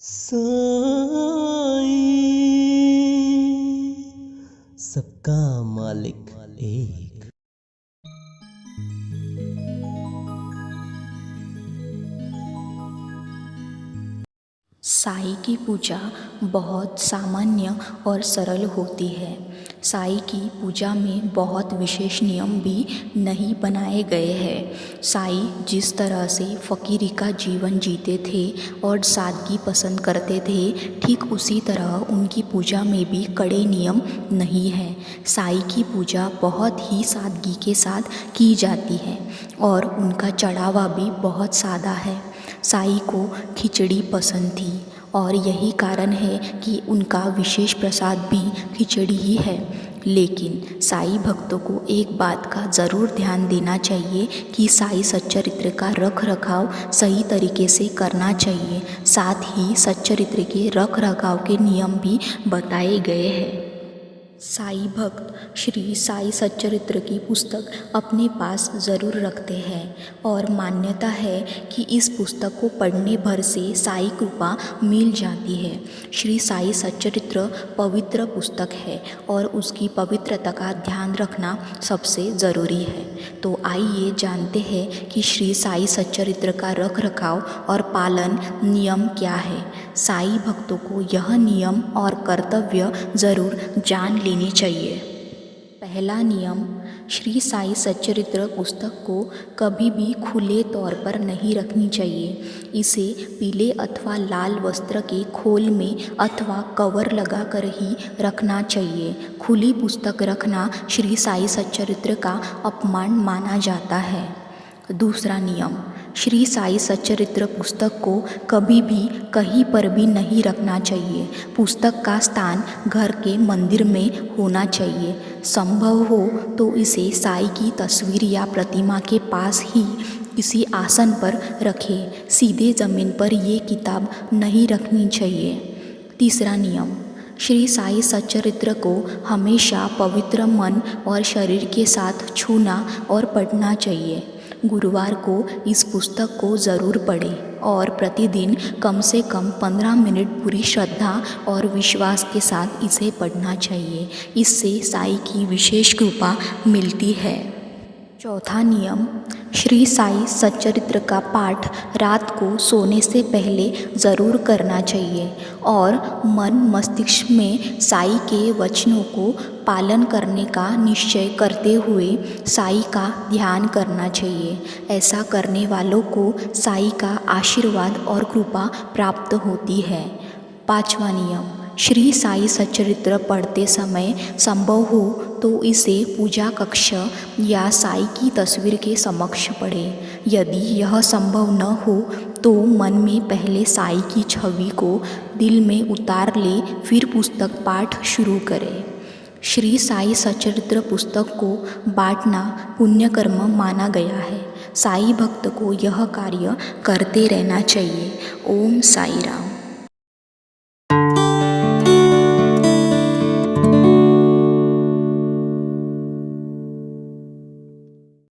साईं, सबका मालिक एक। साईं की पूजा बहुत सामान्य और सरल होती है। साईं की पूजा में बहुत विशेष नियम भी नहीं बनाए गए हैं। साईं जिस तरह से फ़कीरी का जीवन जीते थे और सादगी पसंद करते थे, ठीक उसी तरह उनकी पूजा में भी कड़े नियम नहीं हैं। साईं की पूजा बहुत ही सादगी के साथ की जाती है और उनका चढ़ावा भी बहुत सादा है। साईं को खिचड़ी पसंद थी और यही कारण है कि उनका विशेष प्रसाद भी खिचड़ी ही है। लेकिन साईं भक्तों को एक बात का ज़रूर ध्यान देना चाहिए कि साईं सच्चरित्र का रख रखाव सही तरीके से करना चाहिए। साथ ही सच्चरित्र के रख रखाव के नियम भी बताए गए हैं। साईं भक्त श्री साईं सच्चरित्र की पुस्तक अपने पास ज़रूर रखते हैं और मान्यता है कि इस पुस्तक को पढ़ने भर से साईं कृपा मिल जाती है। श्री साईं सच्चरित्र पवित्र पुस्तक है और उसकी पवित्रता का ध्यान रखना सबसे ज़रूरी है। तो आइए जानते हैं कि श्री साईं सच्चरित्र का रख रखाव और पालन नियम क्या है। साईं भक्तों को यह नियम और कर्तव्य ज़रूर जान लेने चाहिए। पहला नियम, श्री साईं सच्चरित्र पुस्तक को कभी भी खुले तौर पर नहीं रखनी चाहिए। इसे पीले अथवा लाल वस्त्र के खोल में अथवा कवर लगाकर ही रखना चाहिए। खुली पुस्तक रखना श्री साईं सच्चरित्र का अपमान माना जाता है। दूसरा नियम, श्री साईं सच्चरित्र पुस्तक को कभी भी कहीं पर भी नहीं रखना चाहिए। पुस्तक का स्थान घर के मंदिर में होना चाहिए। संभव हो तो इसे साईं की तस्वीर या प्रतिमा के पास ही किसी आसन पर रखें। सीधे ज़मीन पर ये किताब नहीं रखनी चाहिए। तीसरा नियम, श्री साईं सच्चरित्र को हमेशा पवित्र मन और शरीर के साथ छूना और पढ़ना चाहिए। गुरुवार को इस पुस्तक को ज़रूर पढ़ें और प्रतिदिन कम से कम 15 मिनट पूरी श्रद्धा और विश्वास के साथ इसे पढ़ना चाहिए। इससे साईं की विशेष कृपा मिलती है। चौथा नियम, श्री साईं सच्चरित्र का पाठ रात को सोने से पहले ज़रूर करना चाहिए और मन मस्तिष्क में साईं के वचनों को पालन करने का निश्चय करते हुए साईं का ध्यान करना चाहिए। ऐसा करने वालों को साईं का आशीर्वाद और कृपा प्राप्त होती है। पांचवा नियम, श्री साईं सच्चरित्र पढ़ते समय संभव हो तो इसे पूजा कक्ष या साईं की तस्वीर के समक्ष पढ़ें। यदि यह संभव न हो तो मन में पहले साईं की छवि को दिल में उतार ले, फिर पुस्तक पाठ शुरू करें। श्री साईं सच्चरित्र पुस्तक को बांटना पुण्यकर्म माना गया है। साईं भक्त को यह कार्य करते रहना चाहिए। ओम साई राम।